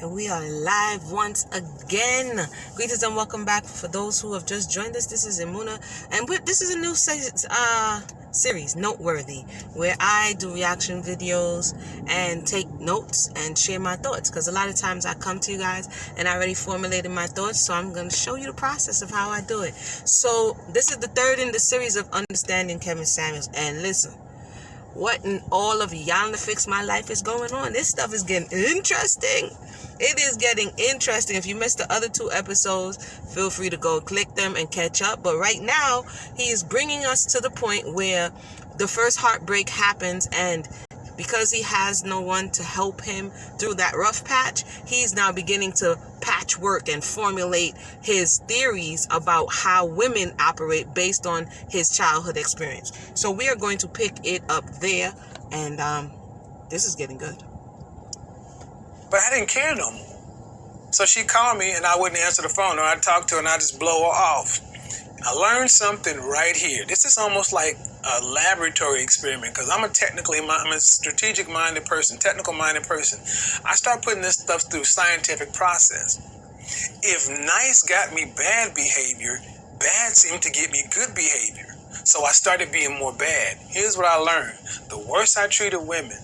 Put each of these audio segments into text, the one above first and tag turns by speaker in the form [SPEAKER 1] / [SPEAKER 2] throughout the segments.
[SPEAKER 1] And we are live once again. Greetings and welcome back for those who have just joined us. This is Imuna, and this is a new series, Noteworthy, where I do reaction videos and take notes and share my thoughts. Because a lot of times I come to you guys and I already formulated my thoughts, so I'm going to show you the process of how I do it. So this is the third in the series of Understanding Kevin Samuels. And listen, what in all of Yonder Fix My Life is going on? This stuff is getting interesting. It is getting interesting. If you missed the other two episodes, feel free to go click them and catch up. But right now, he is bringing us to the point where the first heartbreak happens, and because he has no one to help him through that rough patch, he's now beginning to patchwork and formulate his theories about how women operate based on his childhood experience. So we are going to pick it up there, and this is getting good.
[SPEAKER 2] But I didn't care no more. So she called me and I wouldn't answer the phone, or I'd talk to her and I'd just blow her off. I learned something right here. This is almost like a laboratory experiment, because I'm a strategic-minded person, technical-minded person. I start putting this stuff through scientific process. If nice got me bad behavior, bad seemed to get me good behavior. So I started being more bad. Here's what I learned. The worse I treated women,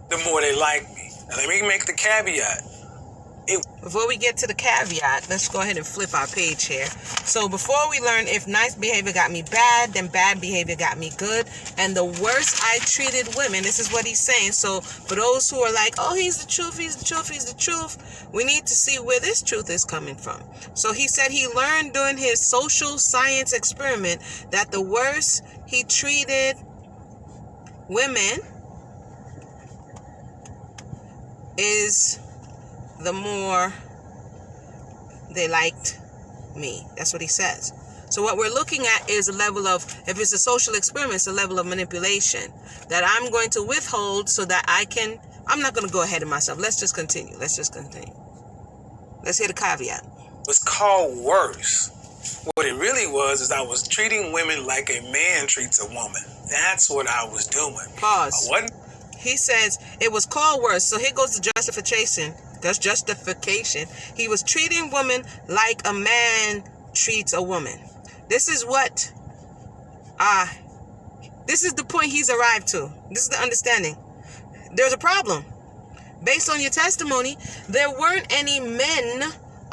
[SPEAKER 2] the more they liked me. Now let me make the caveat.
[SPEAKER 1] Before we get to the caveat, let's go ahead and flip our page here. So before we learn if nice behavior got me bad, then bad behavior got me good. And the worse I treated women, this is what he's saying. So for those who are like, oh, he's the truth, he's the truth, he's the truth, we need to see where this truth is coming from. So he said he learned during his social science experiment that the worse he treated women is the more they liked me. That's what he says. So what we're looking at is a level of, if it's a social experiment, it's a level of manipulation that I'm going to withhold so that I'm not going to go ahead of myself. Let's just continue. Let's hear the caveat.
[SPEAKER 2] It was called worse. What it really was is I was treating women like a man treats a woman. That's what I was doing.
[SPEAKER 1] Pause. He says it was called worse. So here goes the justification. That's justification. He was treating women like a man treats a woman. This is the point he's arrived to. This is the understanding. There's a problem. Based on your testimony, there weren't any men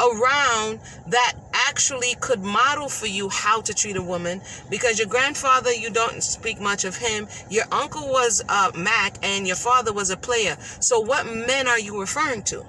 [SPEAKER 1] around that actually could model for you how to treat a woman, because your grandfather, you don't speak much of him. Your uncle was Mac, and your father was a player. So what men are you referring to?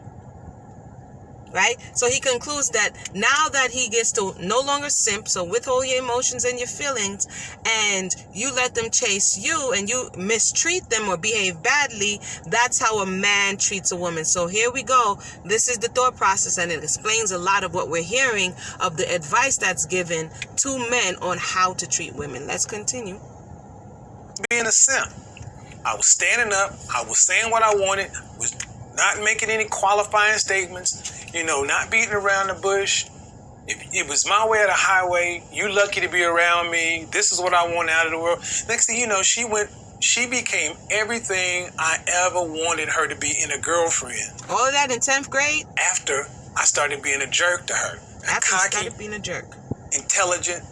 [SPEAKER 1] Right? So he concludes that now that he gets to no longer simp, so withhold your emotions and your feelings, and you let them chase you and you mistreat them or behave badly, that's how a man treats a woman. So here we go. This is the thought process, and it explains a lot of what we're hearing of the advice that's given to men on how to treat women. Let's continue.
[SPEAKER 2] Being a simp. I was standing up. I was saying what I wanted. Was not making any qualifying statements. Not beating around the bush. It was my way or the highway. You lucky to be around me. This is what I want out of the world. Next thing you know, she became everything I ever wanted her to be in a girlfriend.
[SPEAKER 1] All of that in 10th grade?
[SPEAKER 2] After I started being a jerk to her.
[SPEAKER 1] After you started being a jerk.
[SPEAKER 2] Intelligent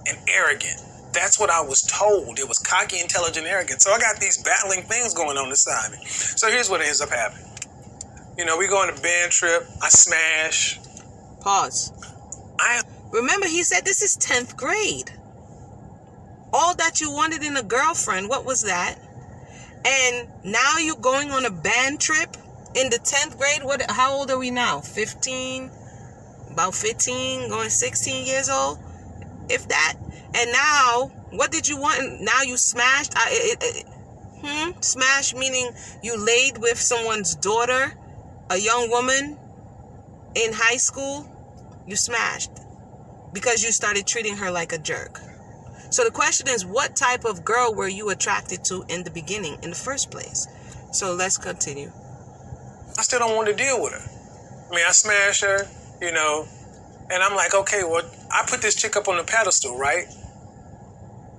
[SPEAKER 2] and arrogant. That's what I was told. It was cocky, intelligent, arrogant. So I got these battling things going on inside me. So here's what ends up happening. We go on a band trip. I smash.
[SPEAKER 1] Pause. Remember, he said this is 10th grade. All that you wanted in a girlfriend, what was that? And now you're going on a band trip in the 10th grade? How old are we now? 15? About 15, going 16 years old? If that. And now, what did you want? Now you smashed? Smash meaning you laid with someone's daughter, a young woman in high school. You smashed because you started treating her like a jerk. So the question is, what type of girl were you attracted to in the beginning, in the first place? So let's continue.
[SPEAKER 2] I still don't want to deal with her. I smash her, and I'm like, okay, well, I put this chick up on the pedestal, right?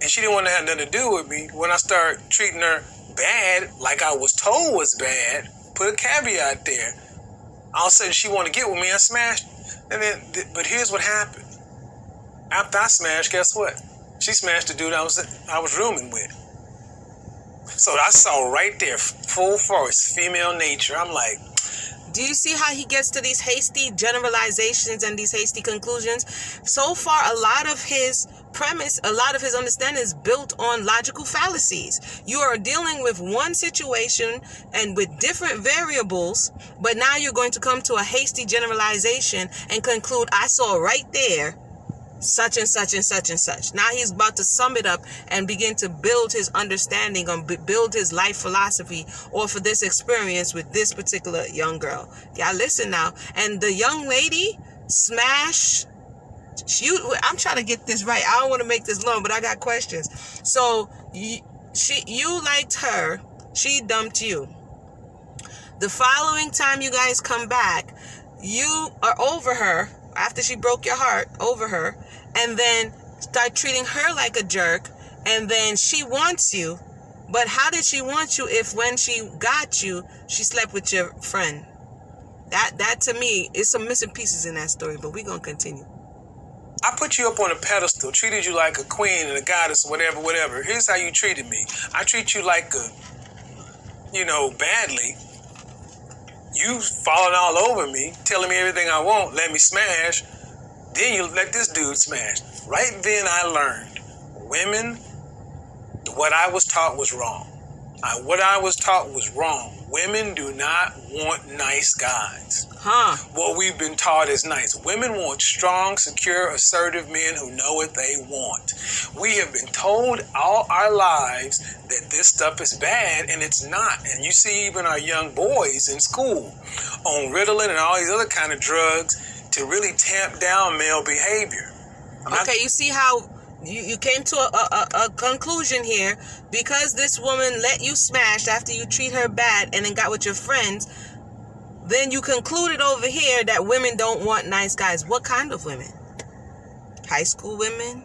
[SPEAKER 2] And she didn't want to have nothing to do with me. When I start treating her bad, like I was told was bad, put a caveat there. All of a sudden, she wanted to get with me. I smashed. And then, but here's what happened. After I smashed, guess what? She smashed the dude I was rooming with. So I saw right there, full force, female nature. I'm like,
[SPEAKER 1] do you see how he gets to these hasty generalizations and these hasty conclusions? So far, a lot of his premise, a lot of his understanding is built on logical fallacies. You are dealing with one situation and with different variables, but now you're going to come to a hasty generalization and conclude, I saw right there such and such and such and such. Now he's about to sum it up and begin to build his understanding on build his life philosophy or for this experience with this particular young girl. Yeah, listen now. And the young lady smash. I'm trying to get this right. I don't want to make this long, but I got questions. So you liked her. She dumped you. The following time you guys come back, you are over her after she broke your heart, over her, and then start treating her like a jerk, and then she wants you. But how did she want you if when she got you, she slept with your friend? That to me is some missing pieces in that story, but we're going to continue.
[SPEAKER 2] I put you up on a pedestal, treated you like a queen and a goddess, whatever. Here's how you treated me. I treat you like badly. You falling all over me, telling me everything I want, let me smash. Then you let this dude smash. Right then I learned, women, what I was taught was wrong. Women do not want nice guys. What we've been taught is nice. Women want strong, secure, assertive men who know what they want. We have been told all our lives that this stuff is bad, and it's not. And you see even our young boys in school on Ritalin and all these other kind of drugs to really tamp down male behavior.
[SPEAKER 1] Okay, you see how you came to a conclusion here. Because this woman let you smash after you treat her bad and then got with your friends, then you concluded over here that women don't want nice guys. What kind of women? High school women?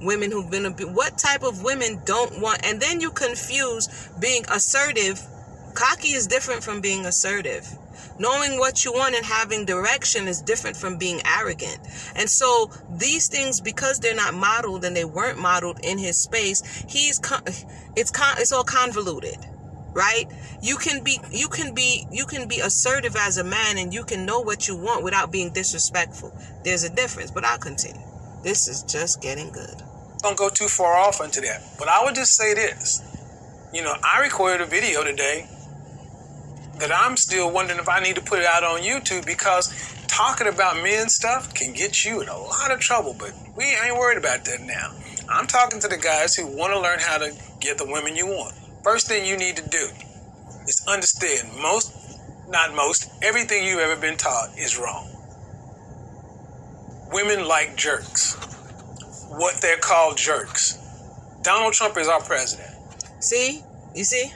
[SPEAKER 1] Women who've been what type of women don't want? And then you confuse being assertive. Cocky is different from being assertive. Knowing what you want and having direction is different from being arrogant. And so these things, because they're not modeled and they weren't modeled in his space, it's all convoluted, right? You can be assertive as a man, and you can know what you want without being disrespectful. There's a difference, but I'll continue. This is just getting good.
[SPEAKER 2] Don't go too far off into that. But I would just say this. I recorded a video today that I'm still wondering if I need to put it out on YouTube, because talking about men stuff can get you in a lot of trouble, but we ain't worried about that now. I'm talking to the guys who want to learn how to get the women you want. First thing you need to do is understand everything you've ever been taught is wrong. Women like jerks. What they're called jerks. Donald Trump is our president.
[SPEAKER 1] See? You see?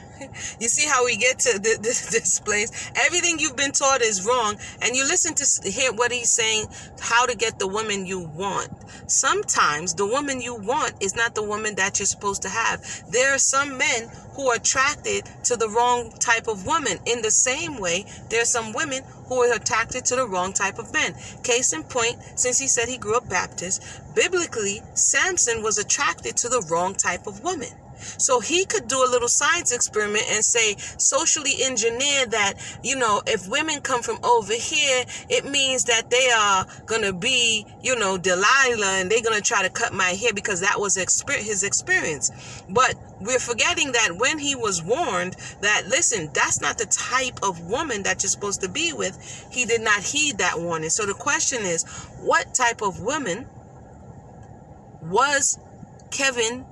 [SPEAKER 1] You see how we get to this place? Everything you've been taught is wrong, and you listen to hear what he's saying, how to get the woman you want. Sometimes the woman you want is not the woman that you're supposed to have. There are some men who are attracted to the wrong type of woman. In the same way, there are some women who are attracted to the wrong type of men. Case in point, since he said he grew up Baptist, biblically, Samson was attracted to the wrong type of woman. So he could do a little science experiment and say, socially engineer that, if women come from over here, it means that they are going to be, Delilah, and they're going to try to cut my hair, because that was his experience. But we're forgetting that when he was warned that, listen, that's not the type of woman that you're supposed to be with, he did not heed that warning. So the question is, what type of woman was Kevin,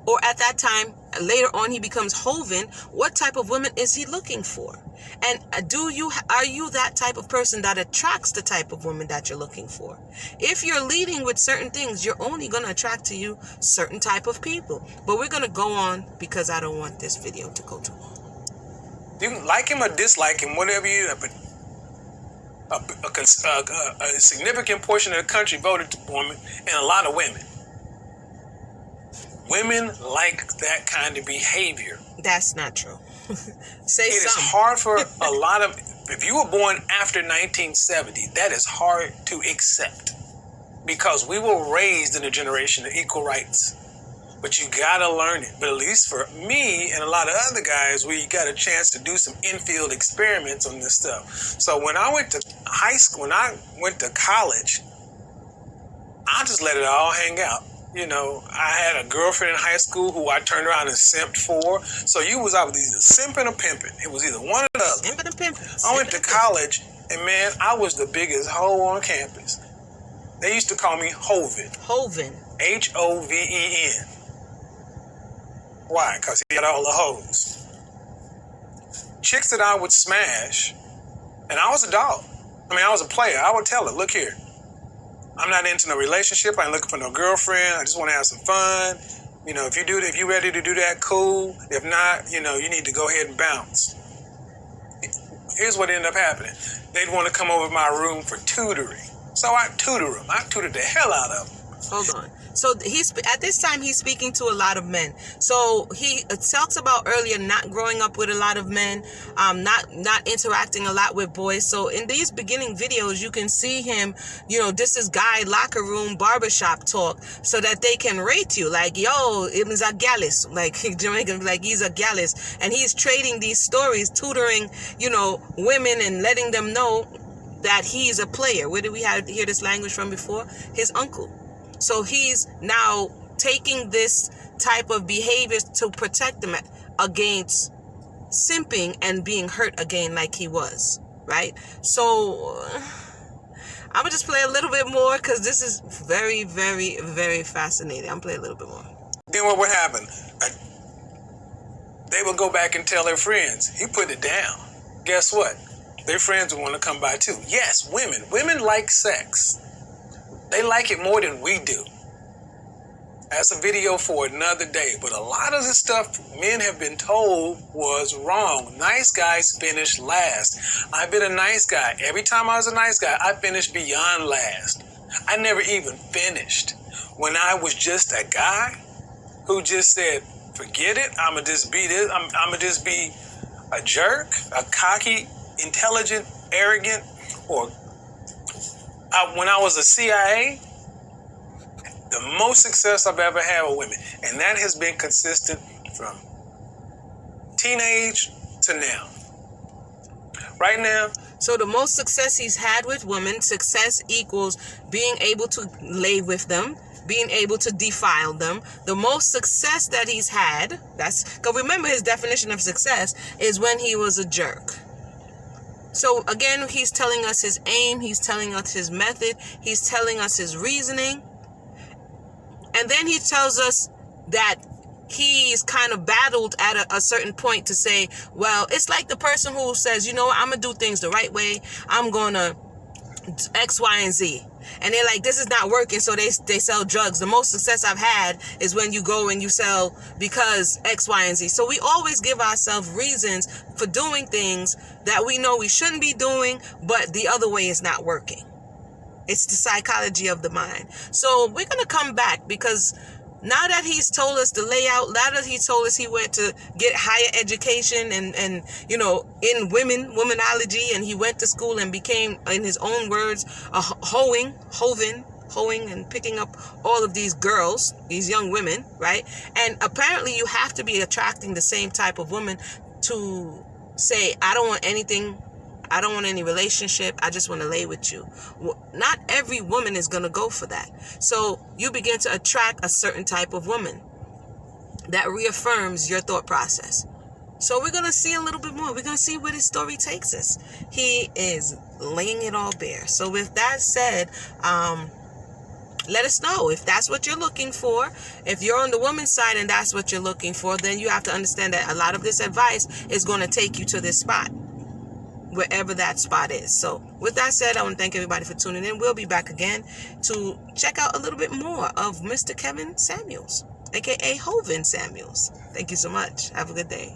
[SPEAKER 1] or at that time, later on he becomes Hoven, what type of woman is he looking for? And are you that type of person that attracts the type of woman that you're looking for? If you're leading with certain things, you're only going to attract to you certain type of people. But we're going to go on, because I don't want this video to go too long.
[SPEAKER 2] You can like him or dislike him, whatever you have, but a significant portion of the country voted for him, and a lot of women. Women like that kind of behavior.
[SPEAKER 1] That's not true. Say
[SPEAKER 2] it
[SPEAKER 1] something.
[SPEAKER 2] Is hard for a lot of If you were born after 1970, that is hard to accept because we were raised in a generation of equal rights. But you gotta learn it. But at least for me and a lot of other guys, we got a chance to do some infield experiments on this stuff. So when I went to high school, when I went to college, I just let it all hang out. You know, I had a girlfriend in high school who I turned around and simped for. So I was either simping or pimping. It was either one or the other.
[SPEAKER 1] Simping or pimping.
[SPEAKER 2] I went to college, and man, I was the biggest hoe on campus. They used to call me Hoven.
[SPEAKER 1] Hoven.
[SPEAKER 2] Hoven. Why? Because he had all the hoes. Chicks that I would smash, and I was a dog. I mean, I was a player. I would tell her, look here. I'm not into no relationship. I ain't looking for no girlfriend. I just want to have some fun. You know, if you ready to do that, cool. If not, you know, you need to go ahead and bounce. Here's what ended up happening. They'd want to come over to my room for tutoring. So I tutor them. I tutored the hell out of them.
[SPEAKER 1] Hold on. So at this time he's speaking to a lot of men. So he talks about earlier not growing up with a lot of men, not interacting a lot with boys. So in these beginning videos, you can see him, you know, this is guy locker room barbershop talk, so that they can rate you like, yo, it was a gallus, like Jamaican, like he's a gallus, and he's trading these stories, tutoring, you know, women and letting them know that he's a player. Where did we hear this language from before? His uncle. So he's now taking this type of behavior to protect them against simping and being hurt again like he was, right? So I'm going to just play a little bit more because this is very, very, very fascinating. I'm going to play a little bit more.
[SPEAKER 2] Then what would happen? They would go back and tell their friends, he put it down. Guess what? Their friends would want to come by too. Yes, women. Women like sex. They like it more than we do. That's a video for another day. But a lot of the stuff men have been told was wrong. Nice guys finish last. I've been a nice guy. Every time I was a nice guy, I finished beyond last. I never even finished. When I was just a guy who just said, forget it, I'ma just be this, I'ma just be a jerk, a cocky, intelligent, arrogant, or when I was a CIA, the most success I've ever had with women, and that has been consistent from teenage to now. Right now.
[SPEAKER 1] So the most success he's had with women, success equals being able to lay with them, being able to defile them. The most success that he's had, because remember his definition of success is when he was a jerk. So again, he's telling us his aim, he's telling us his method, he's telling us his reasoning. And then he tells us that he's kind of battled at a certain point to say, well, it's like the person who says, you know what, I'm going to do things the right way. I'm going to X, Y, and Z. And they're like, this is not working, so they sell drugs. The most success I've had is when you go and you sell because X, Y, and Z. So we always give ourselves reasons for doing things that we know we shouldn't be doing, but the other way is not working. It's the psychology of the mind. So we're going to come back because now that he's told us the layout, now that he told us he went to get higher education and you know, in womenology, and he went to school and became, in his own words, a hoeing and picking up all of these girls, these young women, right? And apparently you have to be attracting the same type of woman to say, I don't want anything, I don't want any relationship, I just want to lay with you. Not every woman is going to go for that. So you begin to attract a certain type of woman that reaffirms your thought process. So we're going to see a little bit more. We're going to see where this story takes us. He is laying it all bare. So with that said, let us know if that's what you're looking for. If you're on the woman's side and that's what you're looking for, then you have to understand that a lot of this advice is going to take you to this spot, wherever that spot is. So with that said, I want to thank everybody for tuning in. We'll be back again to check out a little bit more of Mr. Kevin Samuels, aka Hoven Samuels. Thank you so much. Have a good day.